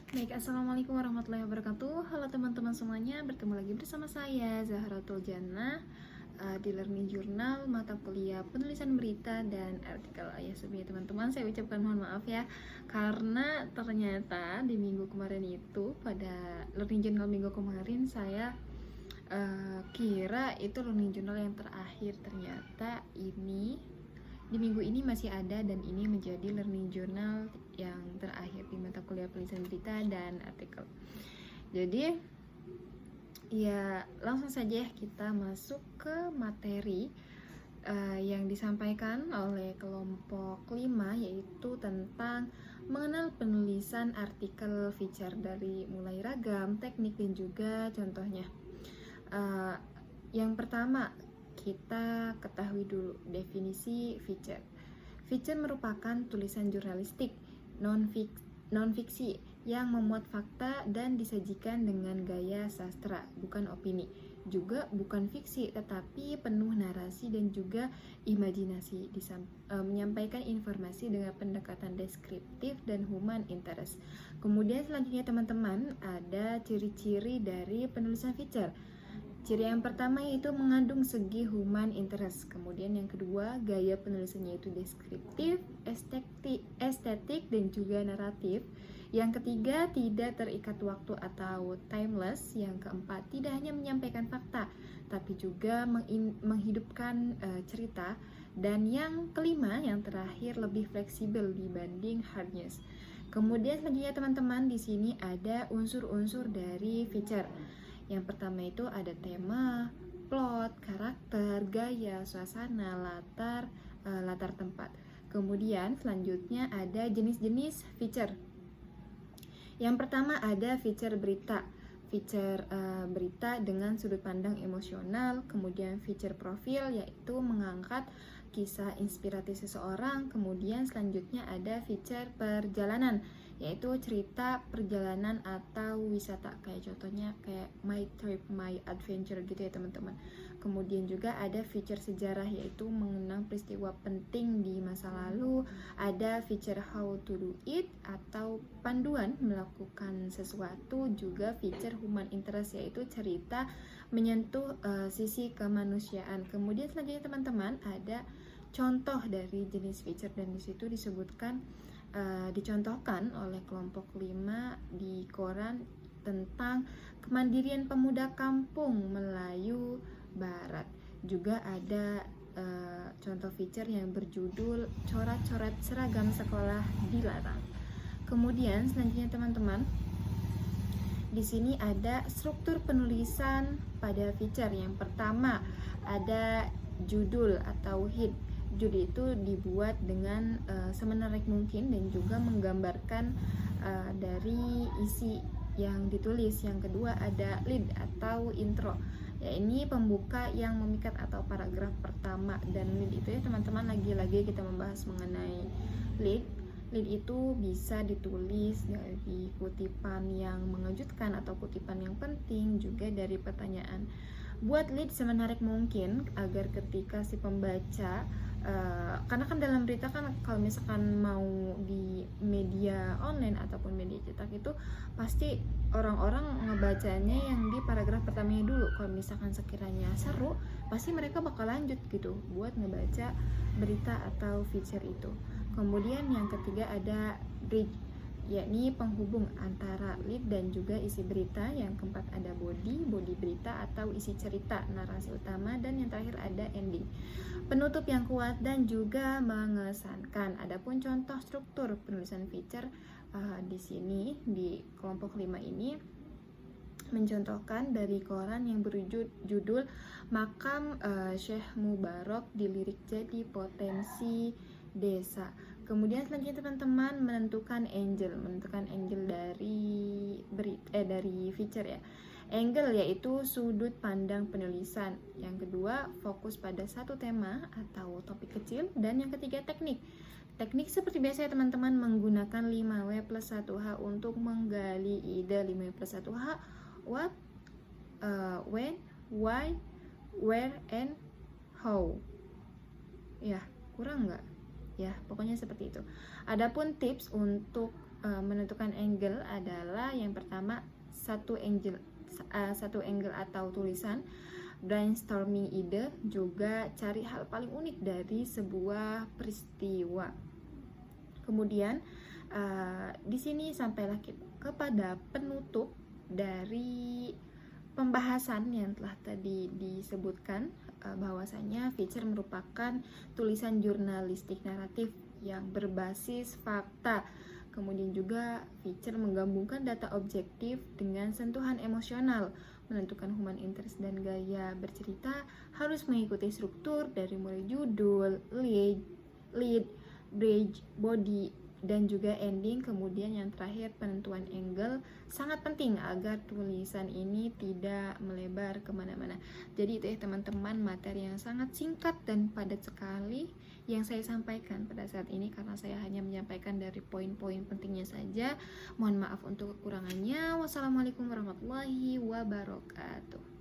Baik, Assalamualaikum warahmatullahi wabarakatuh. Halo teman-teman semuanya, bertemu lagi bersama saya Zahratul Jannah di Learning Journal, mata kuliah penulisan berita dan artikel. Ya sebelumnya teman-teman, saya ucapkan mohon maaf ya, karena ternyata di minggu kemarin itu, pada Learning Journal minggu kemarin, saya kira itu Learning Journal yang terakhir. Ternyata ini di minggu ini masih ada, dan ini menjadi learning journal yang terakhir di mata kuliah penulisan berita dan artikel. Jadi ya langsung saja kita masuk ke materi yang disampaikan oleh kelompok 5, yaitu tentang mengenal penulisan artikel feature dari mulai ragam, teknik, dan juga contohnya. Yang pertama, kita ketahui dulu definisi feature. Feature merupakan tulisan jurnalistik non-fiksi yang memuat fakta dan disajikan dengan gaya sastra, bukan opini. Juga bukan fiksi, tetapi penuh narasi dan juga imajinasi, menyampaikan informasi dengan pendekatan deskriptif dan human interest. Kemudian selanjutnya teman-teman, ada ciri-ciri dari penulisan feature. Ciri yang pertama yaitu mengandung segi human interest. Kemudian yang kedua, gaya penulisannya itu deskriptif, estetik, dan juga naratif. Yang ketiga, tidak terikat waktu atau timeless. Yang keempat, tidak hanya menyampaikan fakta, tapi juga menghidupkan cerita. Dan yang kelima, yang terakhir, lebih fleksibel dibanding hardness. Kemudian selanjutnya teman-teman, di sini ada unsur-unsur dari feature. Yang pertama itu ada tema, plot, karakter, gaya, suasana, latar tempat. Kemudian selanjutnya ada jenis-jenis feature. Yang pertama ada feature berita. Feature berita dengan sudut pandang emosional. Kemudian feature profil, yaitu mengangkat kisah inspiratif seseorang. Kemudian selanjutnya ada feature perjalanan, yaitu cerita perjalanan atau wisata, kayak contohnya kayak my trip, my adventure gitu ya teman-teman. Kemudian juga ada feature sejarah, yaitu mengenang peristiwa penting di masa lalu. Ada feature how to do it atau panduan melakukan sesuatu. Juga feature human interest, yaitu cerita menyentuh sisi kemanusiaan. Kemudian selanjutnya teman-teman ada contoh dari jenis feature, dan disitu disebutkan dicontohkan oleh kelompok 5 di koran tentang kemandirian pemuda kampung Melayu Barat. Juga ada contoh feature yang berjudul coret-coret seragam sekolah dilarang. Kemudian selanjutnya teman-teman, di sini ada struktur penulisan pada feature. Yang pertama ada judul atau head. Judul itu dibuat dengan semenarik mungkin dan juga menggambarkan dari isi yang ditulis. Yang kedua ada lead atau intro, ya ini pembuka yang memikat atau paragraf pertama. Dan lead itu ya teman-teman, lagi-lagi kita membahas mengenai lead. Lead itu bisa ditulis dari kutipan yang mengejutkan atau kutipan yang penting, juga dari pertanyaan. Buat lead semenarik mungkin agar ketika si pembaca, karena kan dalam berita kan kalau misalkan mau di media online ataupun media cetak itu pasti orang-orang ngebacanya yang di paragraf pertamanya dulu. Kalau misalkan sekiranya seru, pasti mereka bakal lanjut gitu buat ngebaca berita atau feature itu. Kemudian yang ketiga ada bridge, yakni penghubung antara lead dan juga isi berita. Yang keempat ada body berita atau isi cerita, narasi utama. Dan yang terakhir ada ending, penutup yang kuat dan juga mengesankan. Adapun contoh struktur penulisan feature di sini di kelompok 5 ini mencontohkan dari koran yang berjudul Makam Syekh Mubarok Dilirik Jadi Potensi Desa. Kemudian selanjutnya teman-teman menentukan angle dari feature ya. Angle yaitu sudut pandang penulisan. Yang kedua, fokus pada satu tema atau topik kecil. Dan yang ketiga, teknik. Teknik seperti biasa ya teman-teman, menggunakan 5W+1H untuk menggali ide. 5W+1H, what, when, why, where, and how. Ya, kurang nggak? Ya, pokoknya seperti itu. Adapun tips untuk menentukan angle adalah yang pertama satu angle atau tulisan, brainstorming ide, juga cari hal paling unik dari sebuah peristiwa. Kemudian di sini sampailah kepada penutup dari pembahasan yang telah tadi disebutkan, bahwasanya feature merupakan tulisan jurnalistik naratif yang berbasis fakta. Kemudian juga feature menggabungkan data objektif dengan sentuhan emosional, menentukan human interest dan gaya bercerita harus mengikuti struktur dari mulai judul, lead, bridge, body, dan juga ending. Kemudian yang terakhir penentuan angle sangat penting agar tulisan ini tidak melebar kemana-mana. Jadi itu ya teman-teman, materi yang sangat singkat dan padat sekali yang saya sampaikan pada saat ini, karena saya hanya menyampaikan dari poin-poin pentingnya saja. Mohon maaf untuk kekurangannya. Wassalamualaikum warahmatullahi wabarakatuh.